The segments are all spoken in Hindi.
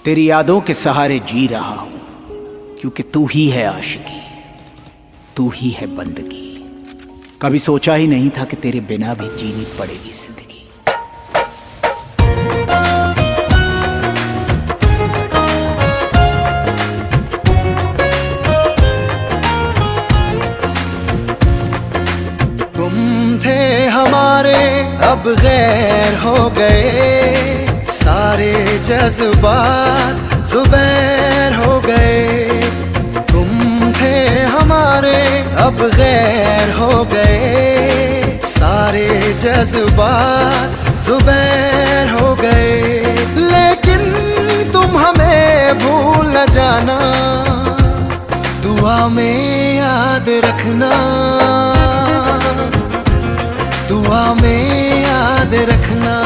तेरी यादों के सहारे जी रहा हूं, क्योंकि तू ही है आशिकी, तू ही है बंदगी। कभी सोचा ही नहीं था कि तेरे बिना भी जीनी पड़ेगी जिंदगी। तुम थे हमारे अब गैर हो गए, सारे जज्बात ज़ुबैर हो गए। तुम थे हमारे अब गैर हो गए, सारे जज्बात ज़ुबैर हो गए। लेकिन तुम हमें भूल न जाना, दुआ में याद रखना, दुआ में याद रखना,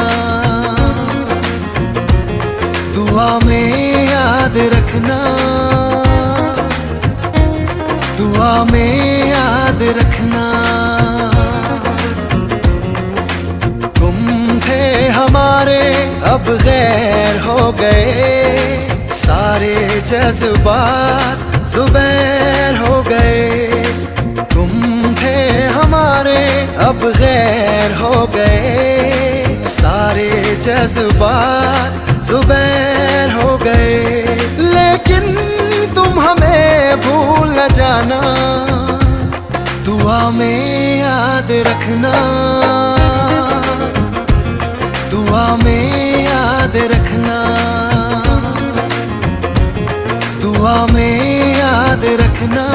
दुआ में याद रखना, दुआ में याद रखना। तुम थे हमारे अब गैर हो गए, सारे जज्बात ज़ुबैर हो गए। तुम थे हमारे अब गैर हो गए, सारे जज्बात ज़ुबैर हो गए। लेकिन तुम हमें भूल न जाना, दुआ में याद रखना, दुआ में याद रखना, दुआ में याद रखना,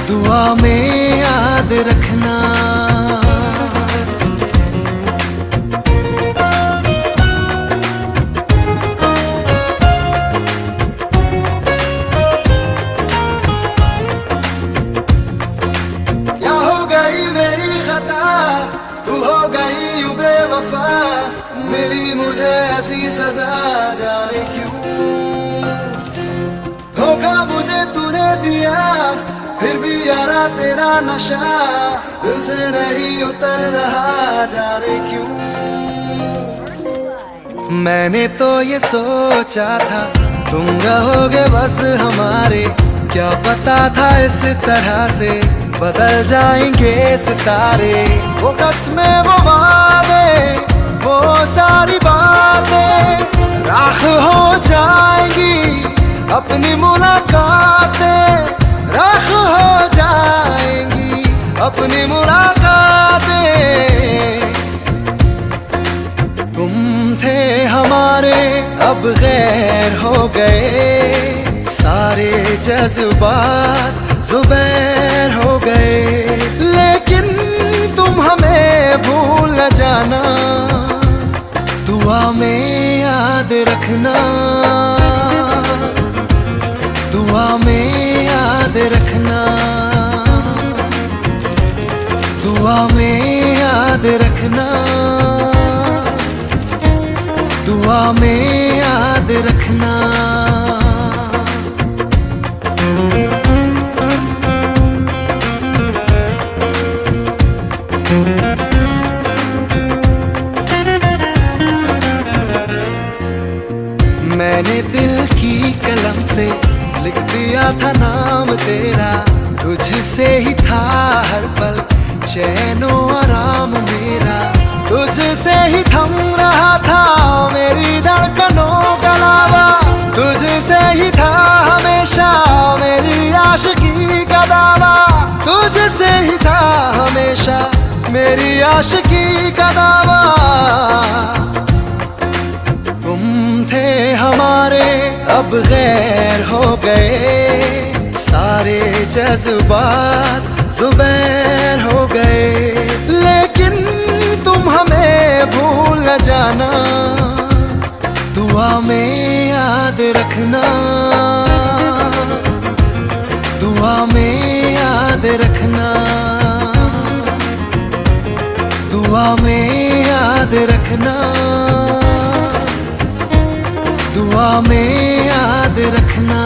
दुआ में याद रखना। क्या हो गई मेरी खता, तू हो गई बेवफा, मिली मुझे ऐसी सजा, जाने क्यों धोखा मुझे तूने दिया। फिर भी यारा तेरा नशा दिल से नहीं उतर रहा, जाने क्यों। मैंने तो ये सोचा था तुम रहोगे बस हमारे, क्या पता था इस तरह से बदल जाएंगे सितारे। वो कसमें वो वादे वो सारी बातें राख हो जाएंगी, अपनी मुलाकातें राख हो जाएंगी, अपनी मुलाकातें। तुम थे हमारे अब गैर हो गए, सारे जज्बात ज़ुबैर हो गए। लेकिन तुम हमें भूल न जाना, दुआ में याद रखना, दुआ में याद रखना, दुआ में याद रखना, दुआ में याद रखना। मैंने दिल की कलम से लिख दिया था नाम तेरा, तुझसे ही था हर पल चैनो आराम मेरा। तुझसे ही थम रहा था मेरी धड़कनों का लावा, तुझसे ही था हमेशा मेरी आशिकी का दावा, तुझसे ही था हमेशा मेरी आशिकी का दावा। तुम थे हमारे अब गैर हो गए, सारे जज्बात ज़ुबैर हो गए। लेकिन तुम हमें भूल न जाना, दुआ में याद रखना, दुआ में याद रखना, दुआ में याद रखना, दुआ में याद रखना।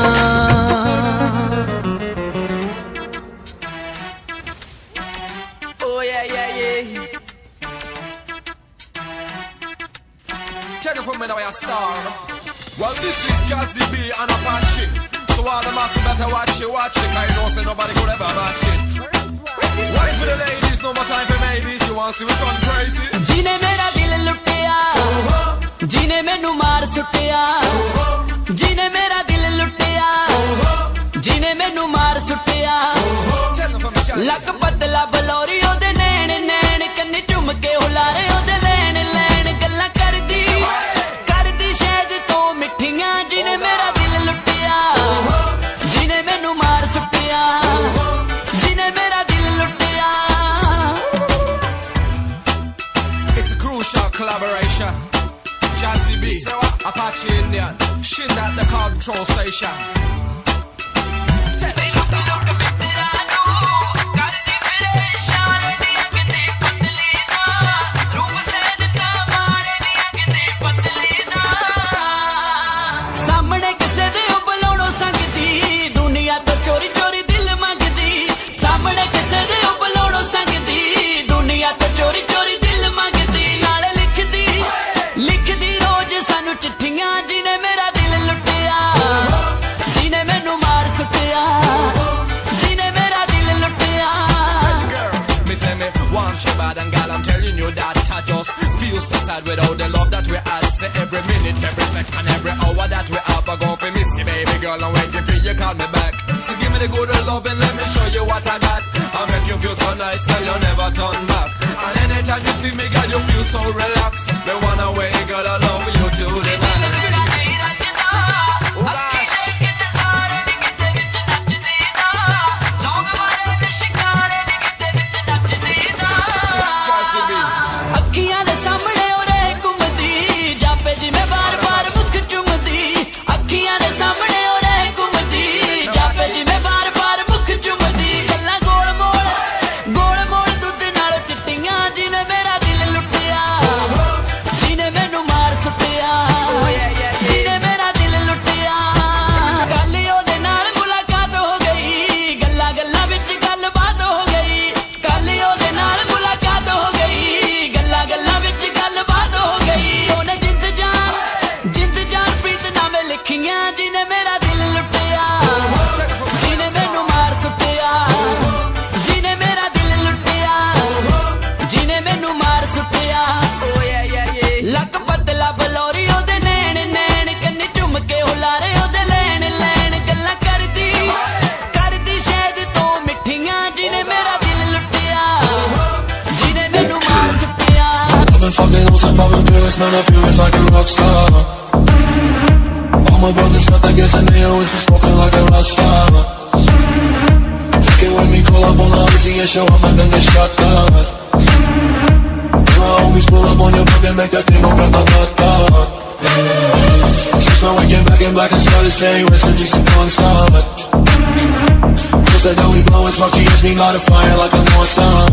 Oh yeah, yeah, yeah. Tell you from me now you're a star. Well, this is Jazzy B and Apache. So all the masses better watch it, cause you know say nobody could ever match it. Why for the ladies, no more time for maybes. You want to see it on crazy? जीने मेरा दिल लुटिया, जीने मैनू मार सुटिया, जीने मेरा दिल लुटिया, जीने मैनू मार सुटिया. लक पतला बलौरी ओदे नैन नैन कन्नी चुम के हुलारे ओदे लैन लैन गल्ला करदी शायद तो मिठियां. जीने मेरा दिल लुटिया, जीने मैनू मार सुटिया, जीने मेरा दिल लुटिया. It's a crucial collaboration. Jazzy B, Apache Indian, Shin at the control station. सामने किसे दे बुलाणो संगदी, दुनिया तो चोरी चोरी दिल मंगदी. सामने किसे दे बुलाणो संगदी, दुनिया तो चोरी चोरी दिल मंगदी. नाले लिखदी रोज सानू चिट्ठियां. जिने मेरा दिल लुटिया, जिने मैनू मार सुटिया, जिने मेरा दिल लुटिया. Me say me want you bad and gal, I'm telling you that I just feel so sad without the love that we had. Say every minute, every second, every hour that we have, I go for miss you, baby girl, I'm waiting for you, call me back. So give me the good love and let me show you what I got. I make you feel so nice, girl, you never turn back. And anytime you see me, girl, you feel so relaxed. The one away, girl, I love you to the max. Oh gosh. Jazzy B. अखियां दे सामने ओरे घुमदी, जापे जिवें बार बार मुख चुमदी. अखियां दे सामने ओरे घुमदी, जापे जिवें बार बार मुख चुमदी. गल्लां गोल मोड़ दुध नाल चिट्टियां. जिने मेरा दिल लुटिया, जिने मैनू मार सुटिया, जिने मेरा दिल लुटिया. कल ओदे नाल मुलाकात हो गई, गल्लां गल्लां विच गलबात हो गई. कल ओदे नाल मुलाकात हो गई, गल्लां गल्लां विच गलबात हो गई. ओने जिंद जान प्रीत नामे लिखियां. जिने मेरा दिल लुटिया, जिने मैनू मार सुटिया, जिने मेरा दिल लुटिया, जिने मैनू मार सुटिया. लक पतला बलौरी ओदे नैन नैन कन्नी चुम के हुलारे ओदे लैन लैन गल्ला करदी शायद तो मिठियां. जिने मेरा दिल लुटिया, जिने मैनू मार सुटिया. I've been fucking on some poppin' pills, man, I feel it's like a rock star. All my brothers got that gas and they always be smoking like a rock star. Fucking with me, call up on the Uzi and show 'em and then get shot down. My homies pull up on your block and make that thing go grata-ta-ta. Switch my waking back in black and started saying rest in peace to Bon Scott. Just like that we blowin' smoke, she hits me light a fire like a North Sun.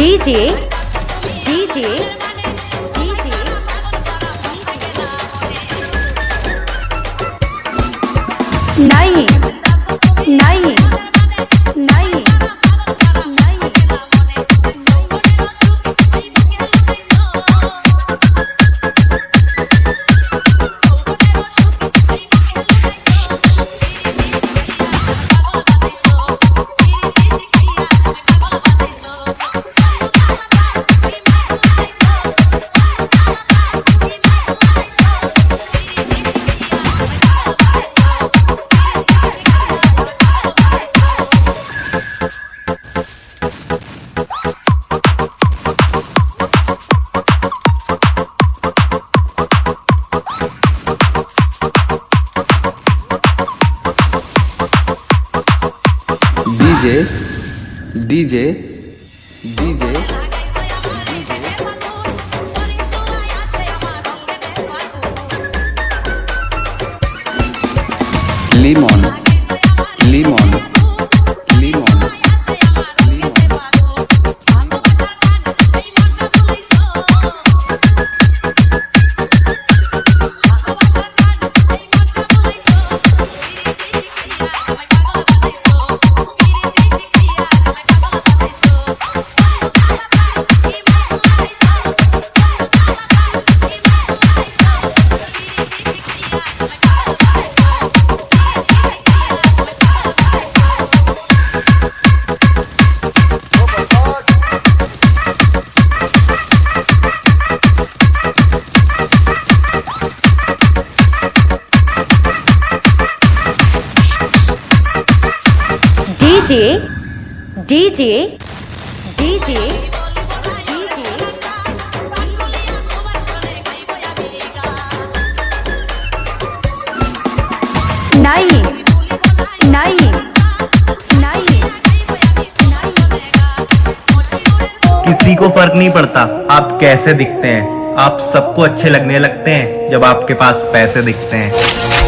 DJ नहीं DJ DJ DJ Lehman Lehman Lehman DJ DJ DJ नहीं नहीं नहीं। किसी को फर्क नहीं पड़ता आप कैसे दिखते हैं, आप सबको अच्छे लगने लगते हैं जब आपके पास पैसे दिखते हैं।